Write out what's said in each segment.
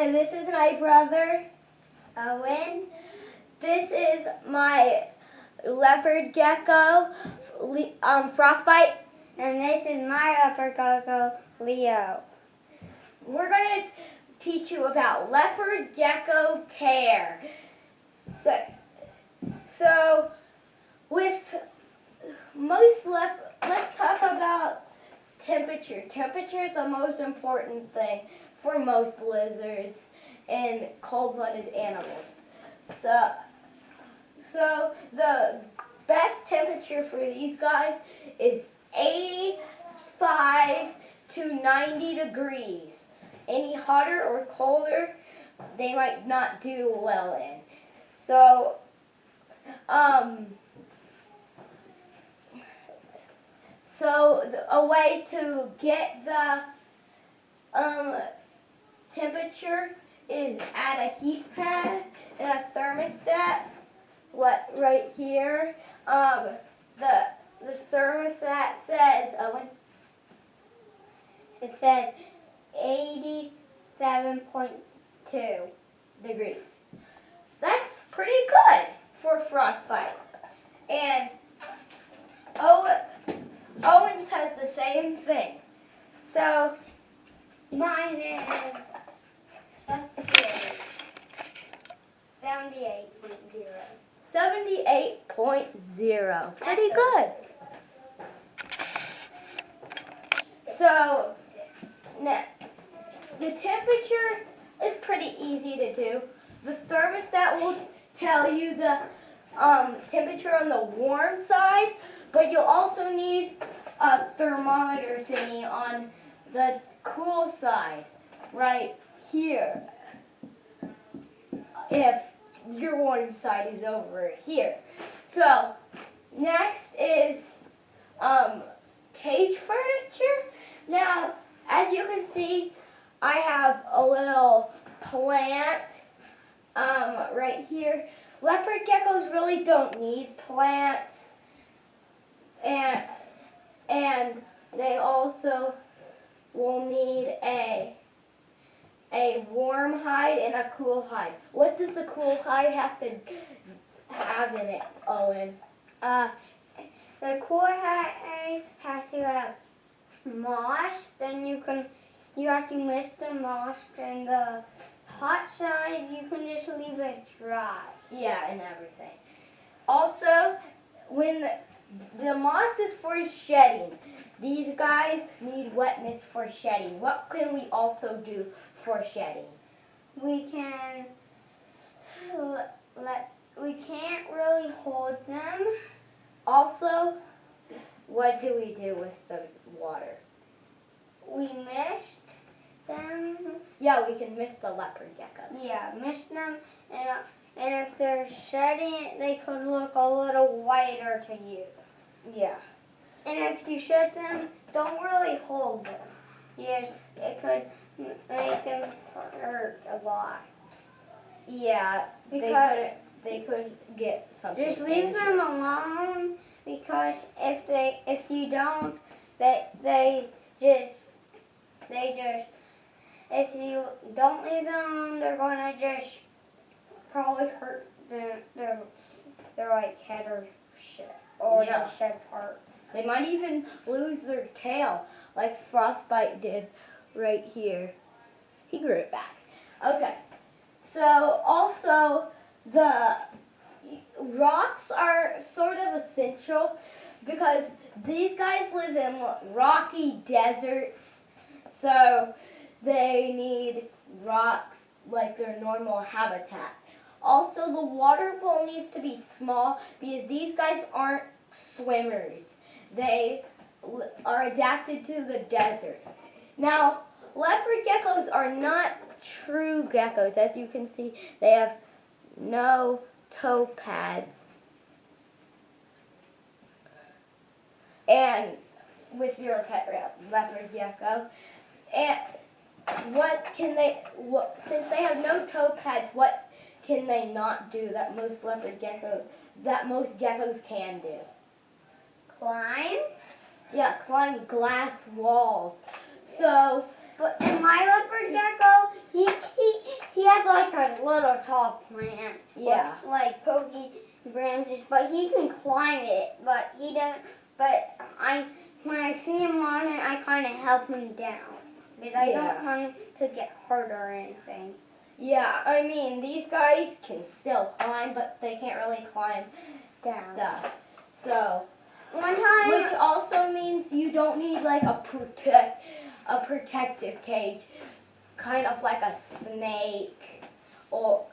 And this is my brother, Owen. This is my leopard gecko, Frostbite. And this is my leopard gecko, Leo. We're going to teach you about leopard gecko care. So with most let's talk about temperature. Temperature is the most important thing for most lizards and cold-blooded animals. So the best temperature for these guys is 85 to 90 degrees. Any hotter or colder, they might not do well in. So, a way to get the temperature is add a heat pad and a thermostat. Right here, the thermostat says, Owen? It says 87.2 degrees. That's pretty good for frostbite. And Owens has the same thing. So mine is 78.0. 78.0. Pretty good. So the temperature is pretty easy to do. The thermostat will tell you the temperature on the warm side, but you'll also need a thermometer thingy on the cool side, right here, if your warm side is over here. So next is cage furniture. Now, as you can see, I have a little plant right here. Leopard geckos really don't need plants, and they also will need a warm hide and a cool hide. What does the cool hide have to have in it, Owen? The cool hide has to have moss. Then you have to mix the moss, and the hot side you can just leave it dry. Yeah, and everything. Also, when the moss is for shedding, these guys need wetness for shedding. What can we also do for shedding? We can't really hold them. Also, what do we do with the water? We mist them. Yeah, we can mist the leopard geckos. Yeah, mist them, and if they're shedding, they could look a little whiter to you. Yeah. And if you shed them, don't really hold them. Yes, it could make them hurt a lot. Yeah, because they could get something. Just leave injured. them alone, because if you don't, if you don't leave them alone, they're gonna just probably hurt their like head or shit, or the shed part. They might even lose their tail, like Frostbite did right here. He grew it back. Okay, so also the rocks are sort of essential because these guys live in rocky deserts, so they need rocks like their normal habitat. Also, the water bowl needs to be small because these guys aren't swimmers. They are adapted to the desert. Now, leopard geckos are not true geckos. As you can see, they have no toe pads. And with your pet leopard gecko. And since they have no toe pads, what can they not do that most geckos can do? Climb? Yeah, climb glass walls. So, but in my leopard gecko, has little tall plants. Yeah. With, like pokey branches, but he can climb it. But he doesn't. But when I see him on it, I kind of help him down. Because I don't want him to get hurt or anything. Yeah, I mean, these guys can still climb, but they can't really climb Down. stuff. So, One time. which also means you don't need like a protective cage, kind of like a snake or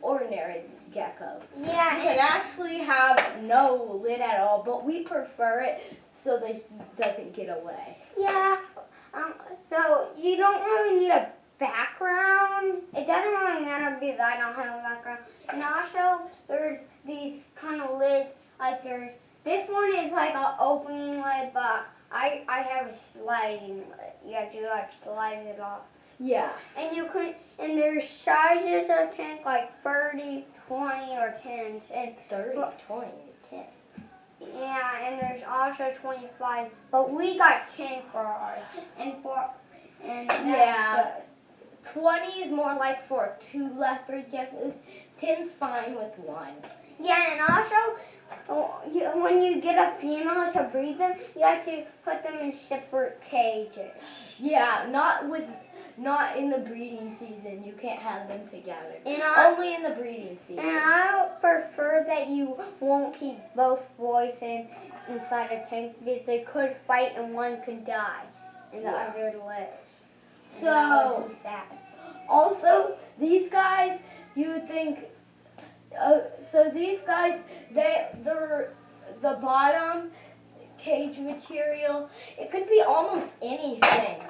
ordinary gecko. Yeah. You can actually have no lid at all, but we prefer it so the heat doesn't get away. Yeah. So you don't really need a background. It doesn't really matter because I don't have a background. And also, there's these kind of lids. Like this one is like an opening lid, but I have a sliding lid. You have to like slide it off. Yeah. And there's sizes of tank like 30, 20, or 10s. And 30, 20, 10. yeah, and there's also 25, but we got 10 for ours, and that's Yeah. good. 20 is more like for 2 leopard geckos. 10's fine with 1. Yeah, and also, when you get a female to breed them, you have to put them in separate cages. Yeah, not in the breeding season. You can't have them together. Only in the breeding season. And I prefer that you won't keep both boys inside a tank because they could fight and one could die and the other lives. And that would be sad. Also, these guys, you would think, so these guys, they're the bottom cage material. It could be almost anything.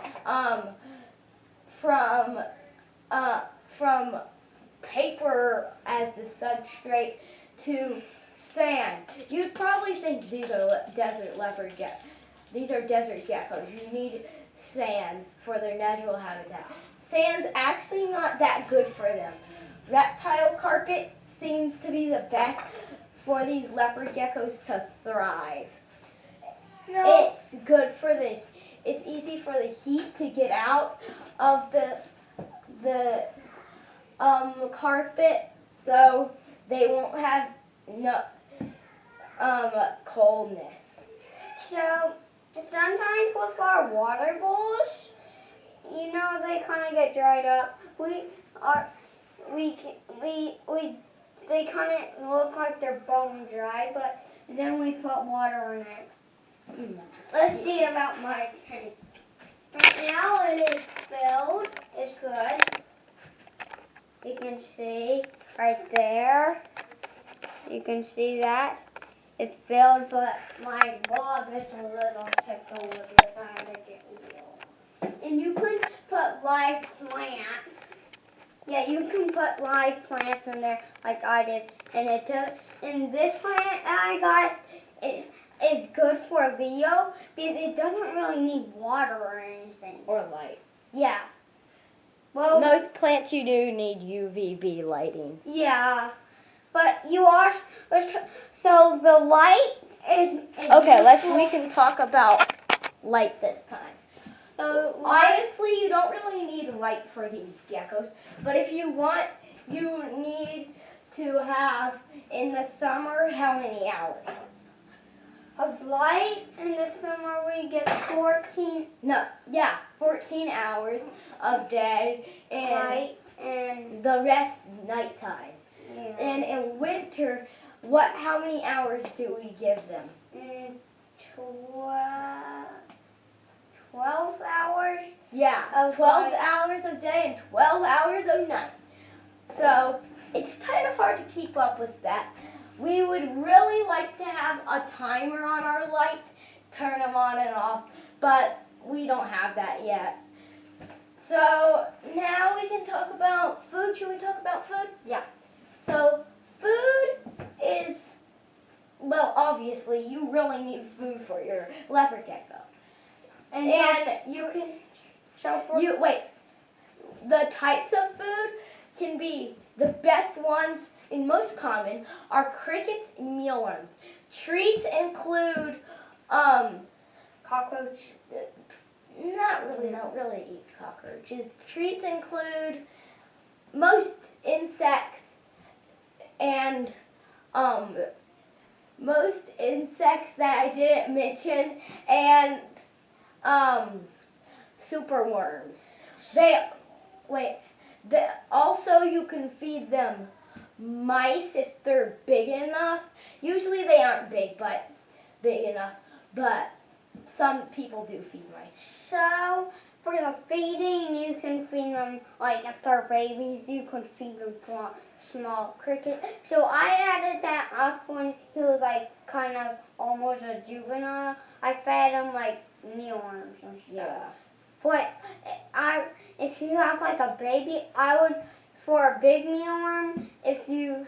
From paper as the substrate to sand. You'd probably think these are desert leopard geckos. These are desert geckos. You need sand for their natural habitat. Sand's actually not that good for them. Reptile carpet seems to be the best for these leopard geckos to thrive. No. It's good for it's easy for the heat to get out of the carpet, so they won't have coldness. So sometimes with our water bowls, they kind of get dried up. They kind of look like they're bone dry, but then we put water in it. Let's see about my tank. Right now it is filled. It's good. You can see right there. You can see that. It's filled, but my log is a little tipped over because I had to get real. And you can put live plants. Yeah, you can put live plants in there like I did. And this plant that I got, it's good for Leo because it doesn't really need water or anything. Or light. Yeah. Well, most plants you do need UVB lighting. Yeah. But you are, so the light is Okay, we can talk about light this time. So honestly, you don't really need light for these geckos, but if you want, you need to have, in the summer, how many hours? Of light in the summer we get 14. 14 hours of day, and Light and the rest nighttime. yeah. And in winter, how many hours do we give them? 12 hours? Yeah, Of 12 light. hours of day and 12 hours of night. So it's kind of hard to keep up with that. We would really like to have a timer on our lights, turn them on and off, but we don't have that yet. So now we can talk about food. Should we talk about food? Yeah. So food is, well, obviously you really need food for your leopard gecko. And you can, the types of food can be, the best ones and most common are crickets and mealworms. Treats include Cockroach. not really, don't really eat cockroaches. Treats include most insects and most insects that I didn't mention, and super worms. Also you can feed them mice if they're big enough. Usually they aren't big enough, but some people do feed mice. So, for the feeding, you can feed them, like, if they're babies, you can feed them small cricket. So I added that up when he was, like, kind of almost a juvenile. I fed him, like, mealworms and stuff. Yeah. But if you have, like, a baby, I would, for a big mealworm, if you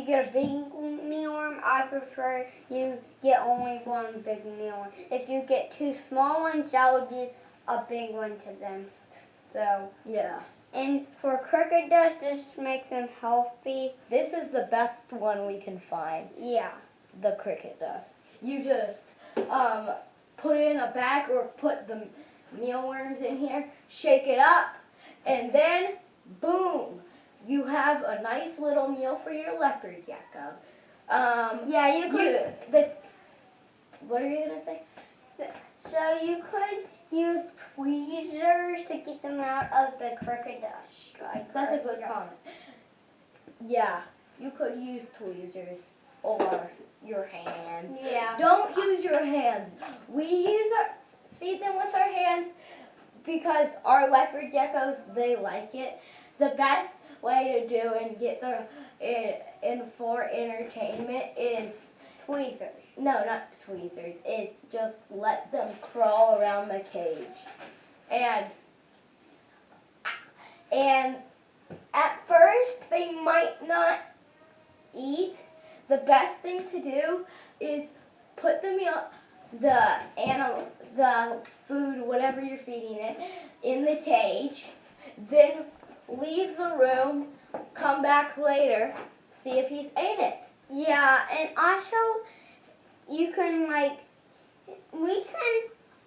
get a big mealworm, I prefer you get only one big mealworm. If you get two small ones, I would give a big one to them. So yeah. And for cricket dust, this makes them healthy. This is the best one we can find. Yeah. The cricket dust. You just put it in a bag or put the mealworms in here, shake it up, and then boom, you have a nice little meal for your leopard gecko. Yeah, you could. What are you gonna say? So you could use tweezers to get them out of the cricket dust. That's a good comment. Yeah, you could use tweezers or your hands. Yeah. Don't use your hands. We feed them with our hands because our leopard geckos, they like it. The best way to do and get them in for entertainment is Tweezers. no, not tweezers. Is just let them crawl around the cage, and at first they might not eat. The best thing to do is put the food, whatever you're feeding it, in the cage, then leave the room, come back later, see if he's ate it. Yeah, and also you can we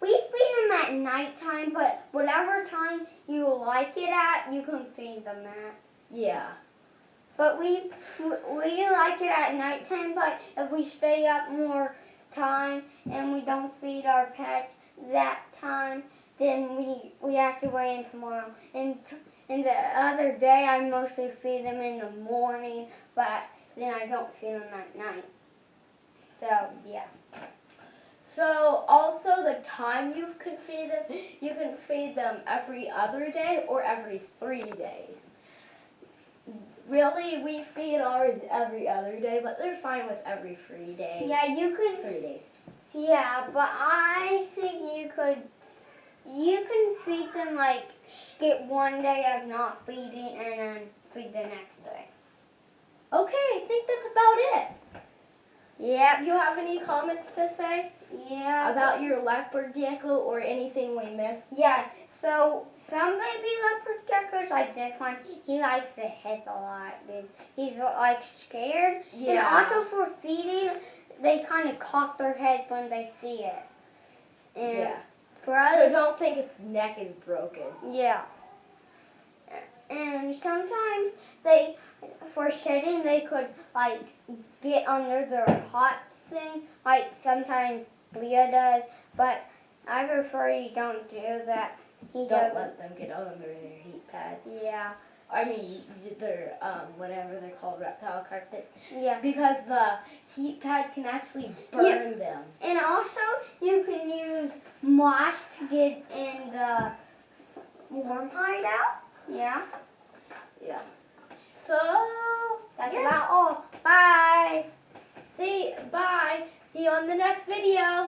feed them at nighttime, but whatever time you like it at, you can feed them at. Yeah. But we like it at nighttime, but if we stay up more time and we don't feed our pets that time, then we have to wait until tomorrow. And the other day I mostly feed them in the morning, but then I don't feed them at night. So yeah. So also the time you can feed them every other day or every 3 days. Really, we feed ours every other day, but they're fine with every 3 days. Yeah, you could. 3 days. Yeah, but I think you can feed them, like, skip one day of not feeding and then feed the next day. Okay, I think that's about it. Yep. You have any comments to say Yeah. about your leopard gecko or anything we missed? Yeah, so some baby leopard geckos, like this one, he likes to hit a lot, dude. He's, like, scared. Yeah. And also for feeding, they kind of cock their heads when they see it. And Yeah. For So other, don't think its neck is broken. yeah. And sometimes for shedding, they could, like, get under their hot thing, like sometimes Leah does, but I prefer you don't do that. Don't let them get under their heat pads. Yeah. I mean, their, whatever they're called, reptile carpets. Yeah. Because the heat pad can actually burn them. And also, you can use moss to get in the warm hideout. Yeah. Yeah. So, That's yeah. about all. Bye. Bye. See you on the next video.